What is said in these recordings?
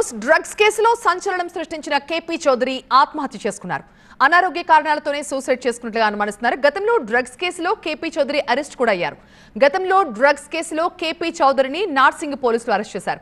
News drugs కేసులో సంచలనం సృష్టించిన కేపీ చౌదరి ఆత్మహత్య చేసుకున్నారు. అనారోగ్య కారణాలతోనే సూసైడ్ చేసుకున్నట్లుగా అనుమానిస్తున్నారు. గతంలో డ్రగ్స్ కేసులో కేపీ చౌదరి అరెస్ట్ కూడా అయ్యారు. గతంలో డ్రగ్స్ కేసులో కేపీ చౌదరిని నార్సింగ్ పోలీసులు అరెస్ట్ చేశారు.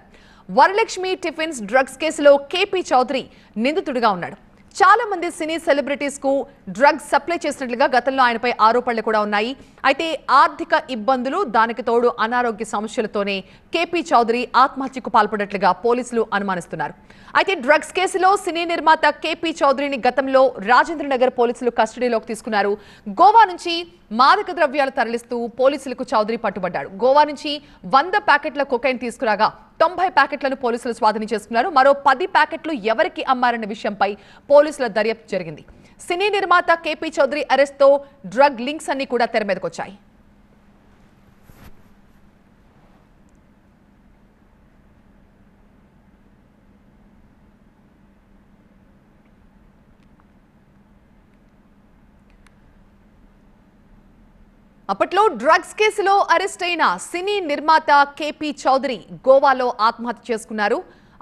వరలక్ష్మి టిఫిన్స్ డ్రగ్స్ కేసులో కేపీ చౌదరి నిందితుడిగా ఉన్నాడు. చాలా మంది సినీ సెలబ్రిటీస్ కు డ్రగ్స్ సప్లై చేసినట్లుగా గతంలో ఆయనపై ఆరోపణలు కూడా ఉన్నాయి. అయితే ఆర్థిక ఇబ్బందులు దానికి తోడు అనారోగ్య సమస్యలతోనే కేపీ చౌదరి ఆత్మహత్యకు పాల్పడినట్లుగా పోలీసులు అనుమానిస్తున్నారు. అయితే డ్రగ్స్ కేసులో సినీ నిర్మాత కేపీ చౌదరిని గతంలో రాజేంద్రనగర్ పోలీసులు కస్టడీలోకి తీసుకున్నారు. గోవా నుంచి మాదక ద్రవ్యాలు తరలిస్తూ పోలీసులకు చౌదరి పట్టుబడ్డాడు. గోవా నుంచి 100 ప్యాకెట్ల కొకైన్ తీసుకురాగా 90 ప్యాకెట్లను పోలీసులు స్వాధీనం చేసుకున్నారు. మరో 10 ప్యాకెట్లు ఎవరికి అమ్మారన్న విషయంపై పోలీసుల దర్యాప్తు జరిగింది. సినీ నిర్మాత కేపీ చౌదరి అరెస్ట్తో డ్రగ్ లింక్స్ అన్ని కూడా తెర మీదకొచ్చాయి. అప్పట్లో డ్రగ్స్ కేసులో అరెస్ట్ అయిన సినీ నిర్మాత కేపీ చౌదరి గోవాలో ఆత్మహత్య చేసుకున్నారు.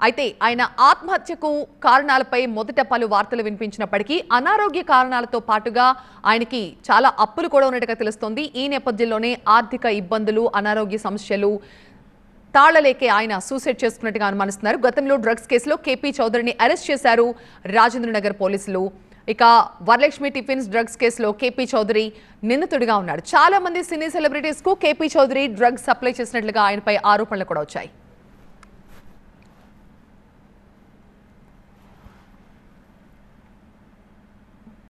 అయితే ఆయన ఆత్మహత్యకు కారణాలపై మొదట పలు వార్తలు వినిపించినప్పటికీ అనారోగ్య కారణాలతో పాటుగా ఆయనకి చాలా అప్పులు కూడా ఉన్నట్టుగా తెలుస్తోంది. ఈ నేపథ్యంలోనే ఆర్థిక ఇబ్బందులు, అనారోగ్య సమస్యలు తాళలేకే ఆయన సూసైడ్ చేసుకున్నట్టుగా అనుమానిస్తున్నారు. గతంలో డ్రగ్స్ కేసులో కేపీ చౌదరిని అరెస్ట్ చేశారు రాజేంద్రనగర్ పోలీసులు. ఇక వరలక్ష్మి టిఫిన్స్ డ్రగ్స్ కేసులో కేపీ చౌదరి నిందితుడిగా ఉన్నాడు. చాలా మంది సినీ సెలబ్రిటీస్ కు కేపీ చౌదరి డ్రగ్స్ సప్లై చేసినట్లుగా ఆయనపై ఆరోపణలు కూడా వచ్చాయి.